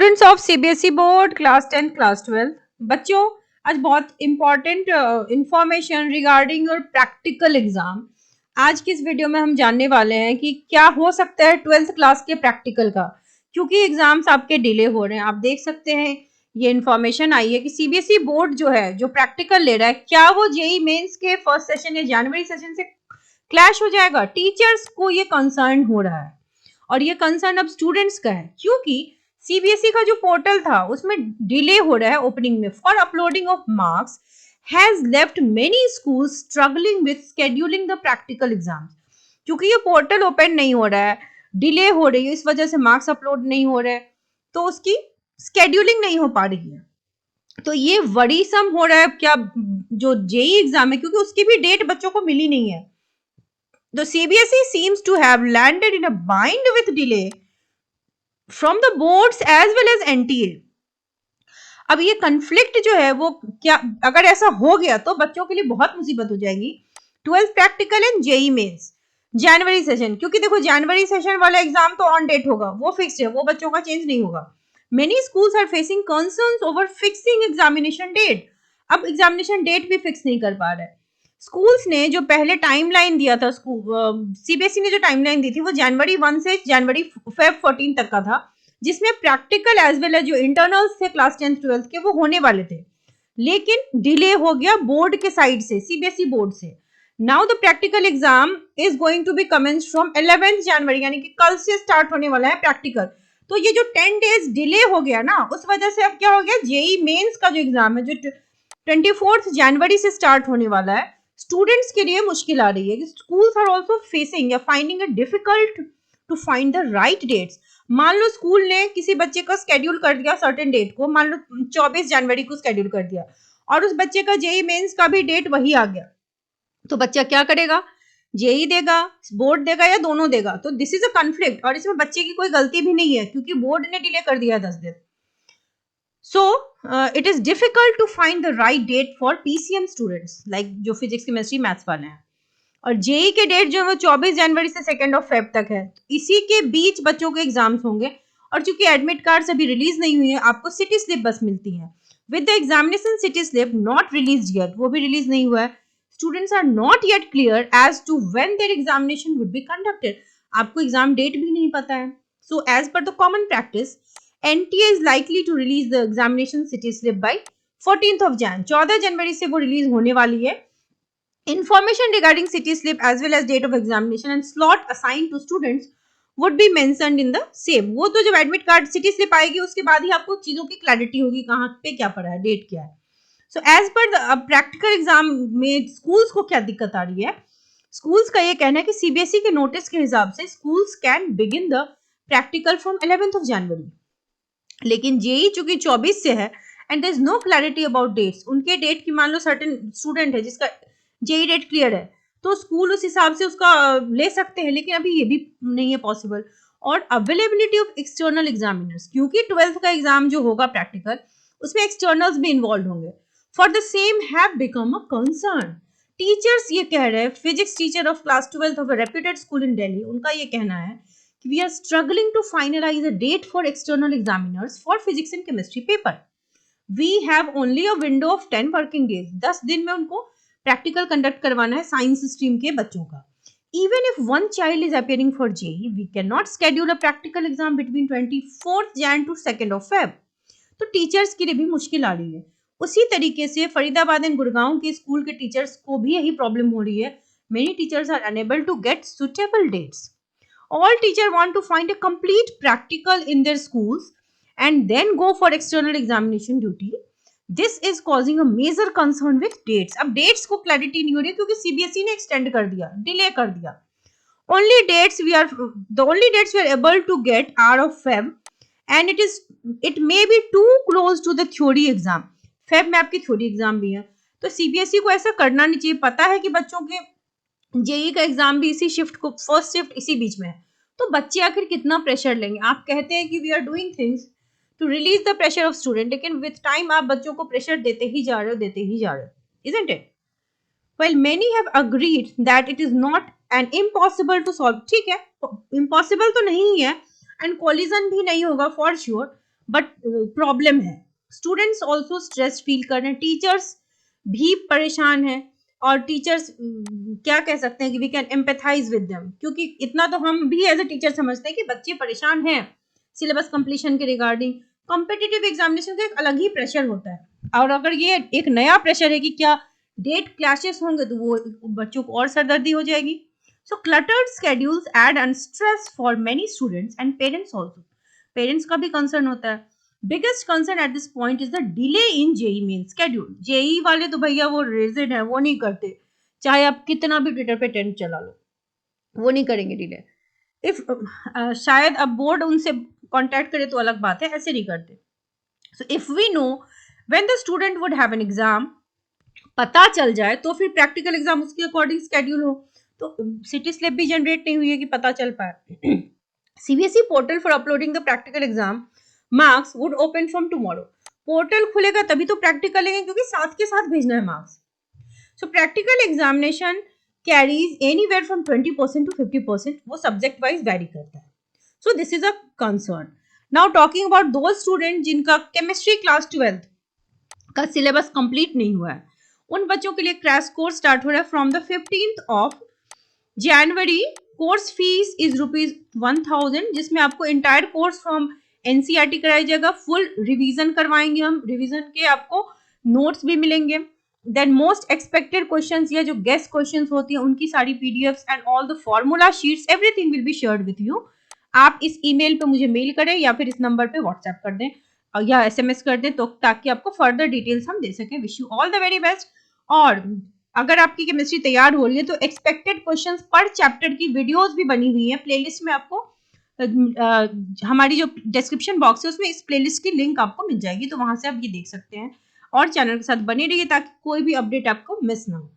Students of CBSE board class 10 class 12 बच्चों, आज बहुत important information regarding your practical exam आज की इस वीडियो में हम जानने वाले हैं कि क्या हो सकता है 12th क्लास के प्रैक्टिकल का, क्योंकि एग्जाम्स आपके डिले हो रहे हैं। आप देख सकते हैं ये इंफॉर्मेशन आई है कि सीबीएसई बोर्ड जो है जो प्रैक्टिकल ले रहा है, क्या वो जेई मेंस के फर्स्ट सेशन या जनवरी सेशन से क्लैश हो जाएगा। टीचर्स को ये कंसर्न हो रहा है और ये कंसर्न अब स्टूडेंट्स का है, क्योंकि सीबीएसई का जो पोर्टल था उसमें डिले हो रहा है ओपनिंग में for uploading of marks has left many schools struggling with scheduling the practical exams. क्योंकि ये पोर्टल ओपन नहीं हो रहा है, डिले हो रही है, इस वजह से मार्क्स अपलोड नहीं हो रहे, तो उसकी स्केड्यूलिंग नहीं हो पा रही है। तो ये वरीसम हो रहा है क्या जो जेई एग्जाम है, क्योंकि उसकी भी डेट बच्चों को मिली नहीं है। तो CBSE seems to have landed in a bind with delay from the boards as well as NTA। अब ये कन्फ्लिक्ट जो है वो क्या, अगर ऐसा हो गया तो बच्चों के लिए बहुत मुसीबत हो जाएगी। 12th practical and JEE mains जनवरी सेशन, क्योंकि देखो जनवरी सेशन वाला एग्जाम तो ऑन डेट होगा, वो फिक्स्ड है, वो बच्चों का चेंज नहीं होगा। Many schools are facing concerns over fixing examination date. अब एग्जामिनेशन डेट भी फिक्स नहीं कर पा रहे। स्कूल्स ने जो पहले टाइमलाइन दिया था, सीबीएसई ने जो टाइमलाइन दी थी वो जनवरी 1 से जनवरी फेब 14 तक का था, जिसमें प्रैक्टिकल एज वेल एज जो इंटरनल्स थे क्लास 10th 12th के वो होने वाले थे, लेकिन डिले हो गया बोर्ड के साइड से, सीबीएसई बोर्ड से। Now the practical exam is going to be commence from 11th January, यानी कि कल से स्टार्ट होने वाला है प्रैक्टिकल। तो ये जो 10 डेज डिले हो गया ना, उस वजह से अब क्या हो गया, जेई मेंस का जो एग्जाम है जो 24 जनवरी से स्टार्ट होने वाला है, स्टूडेंट्स के लिए मुश्किल आ रही है कि स्कूल्स आर आल्सो फेसिंग या finding it difficult to find the right dates. मान लो स्कूल ने किसी बच्चे का स्केड्यूल कर दिया सर्टेन डेट को, मान लो 24 जनवरी को स्केड्यूल कर दिया और उस बच्चे का जेई मेंस का भी डेट वही आ गया, तो बच्चा क्या करेगा, जेई देगा, बोर्ड देगा या दोनों देगा। तो दिस इज अ कॉन्फ्लिक्ट और इसमें बच्चे की कोई गलती भी नहीं है, क्योंकि बोर्ड ने डिले कर दिया 10 दिन। So it is difficult to find the right date for PCM students, like जो फिजिक्स केमिस्ट्री मैथ्स वाले हैं। और जेई के डेट जो है वो 24 जनवरी से 2 फेब तक है, इसी के बीच बच्चों के एग्जाम्स होंगे। और चूंकि एडमिट कार्ड अभी रिलीज नहीं हुई है, आपको सिटी स्लिप बस मिलती है with the examination city slip not release yet, वो भी रिलीज नहीं हुआ है। Students are not yet clear as to when their examination would be conducted, आपको एग्जाम डेट भी नहीं पता है। So as per the common practice NTA is likely to release the examination city slip by 14th of Jan, 14 जनवरी से वो release होने वाली है। Information regarding city slip as well as date of examination and slot assigned to students would be mentioned in the same। वो तो जब admit card city slip आएगी उसके बाद ही आपको चीजों की क्लैरिटी होगी, कहाँ पे क्या पड़ा है, डेट क्या है। So as per the practical exam में स्कूल्स को क्या दिक्कत आ रही है, स्कूल्स का ये कहना है कि सीबीएसई के नोटिस के हिसाब से schools can begin the practical from 11th of January, लेकिन जेई चूंकि 24 से है and there is no clarity about dates, उनके डेट की मान लो सर्टेन स्टूडेंट है जिसका जेई डेट क्लियर है, तो स्कूल उस हिसाब से उसका ले सकते हैं, लेकिन अभी ये भी नहीं है पॉसिबल। और अवेलेबिलिटी ऑफ एक्सटर्नल एग्जामिनर्स, क्योंकि 12th का एग्जाम जो होगा प्रैक्टिकल उसमें एक्सटर्नल्स भी इन्वॉल्व होंगे, for the same have become a concern. Teachers ये कह रहे हैं, physics teacher of class 12th of a reputed school इन दिल्ली, उनका ये कहना है we are struggling to finalize a date for external examiners for physics and chemistry paper. We have only a window of 10 working days. 10 दिन में उनको practical conduct करवाना है science stream के बच्चों का। Even if one child is appearing for JEE, we cannot schedule a practical exam between 24th Jan to 2nd of Feb. तो teachers के लिए भी मुश्किल आ रही है। उसी तरीके से फरीदाबाद एंड गुड़गांव के स्कूल के टीचर्स को भी यही प्रॉब्लम हो रही है। Many teachers are unable to get suitable dates. All teachers want to find a complete practical in their schools and then go for external examination duty. This is causing a major concern with dates. अब dates को clarity नहीं हो रही क्योंकि CBSE ने extend कर दिया, delay कर दिया। The only dates we are able to get are of Feb and it may be too close to the theory exam. Feb में आपकी theory exam भी है, तो CBSE को ऐसा करना नहीं चाहिए। पता है कि बच्चों के जेई का एग्जाम भी इसी शिफ्ट को, फर्स्ट शिफ्ट इसी बीच में है, तो बच्चे आखिर कितना प्रेशर लेंगे। आप कहते हैं कि we are doing things to release the pressure of student, लेकिन विद टाइम आप बच्चों को प्रेशर देते ही जा रहे हो, isn't it? Well, many have agreed that it is not an impossible to solve. ठीक है, impossible तो नहीं है and collision भी नहीं होगा for sure, बट प्रॉब्लम है, स्टूडेंट्स ऑल्सो स्ट्रेस फील कर रहे हैं, टीचर्स भी परेशान है, और टीचर्स क्या कह सकते हैं कि we can empathize with them, क्योंकि इतना तो हम भी एज अ टीचर समझते हैं कि बच्चे परेशान हैं सिलेबस कंप्लीशन के रिगार्डिंग। कॉम्पिटिटिव एग्जामिनेशन का एक अलग ही प्रेशर होता है, और अगर ये एक नया प्रेशर है कि क्या डेट क्लैशेस होंगे तो वो बच्चों को और सरदर्दी हो जाएगी। So cluttered schedules add and stress for many students and parents also, parents का भी कंसर्न होता है। Biggest concern at this point is the delay in JEE Main schedule. JEE वाले तो भैया वो रिजिड है, वो नहीं करते, चाहे आप कितना भी ट्विटर पे टेंट चला लो, वो नहीं करेंगे डिले। इफ शायद अब बोर्ड उनसे कांटेक्ट करे तो अलग बात है, ऐसे नहीं करते। So if we know when the student would have an exam, पता चल जाए तो फिर प्रैक्टिकल एग्जाम उसके अकॉर्डिंग स्केड्यूल हो, तो सिटी स्लिप भी जनरेट नहीं हुई है कि पता चल पाए। CBSE portal for uploading the practical exam marks would open from tomorrow. Portal खुलेगा तभी तो प्रैक्टिकल लेंगे, क्योंकि साथ के साथ भेजना है marks. So practical examination carries anywhere from 20% to 50%, वो सब्जेक्ट वाइज वैरी करता है। So this is a concern. Now talking about दो स्टूडेंट जिनका केमिस्ट्री क्लास 12 का सिलेबस कंप्लीट नहीं हुआ है, उन बच्चों के लिए क्रैश कोर्स स्टार्ट हो रहा है from the 15th of January. Course fees is ₹1000, जिसमें आपको इंटायर कोर्स फ्रॉम एनसीईआरटी कराई जाएगा, फुल रिवीजन करवाएंगे हम, रिवीजन के आपको नोट्स भी मिलेंगे। देन मोस्ट एक्सपेक्टेड क्वेश्चंस या जो गेस्ट क्वेश्चंस होती हैं उनकी सारी PDFs and all the formula sheets, everything will be shared with you. आप इस ईमेल पे मुझे मेल करें या फिर इस नंबर पे व्हाट्सएप कर दें या एसएमएस कर दें, तो ताकि आपको फर्दर डिटेल्स हम दे सकें। Wish you all the very best. और अगर आपकी केमिस्ट्री तैयार हो रही है तो एक्सपेक्टेड क्वेश्चंस पर चैप्टर की वीडियोस भी बनी हुई है प्लेलिस्ट में, आपको हमारी जो डिस्क्रिप्शन बॉक्स है उसमें इस प्लेलिस्ट की लिंक आपको मिल जाएगी, तो वहां से आप ये देख सकते हैं। और चैनल के साथ बने रहिए ताकि कोई भी अपडेट आपको मिस ना हो।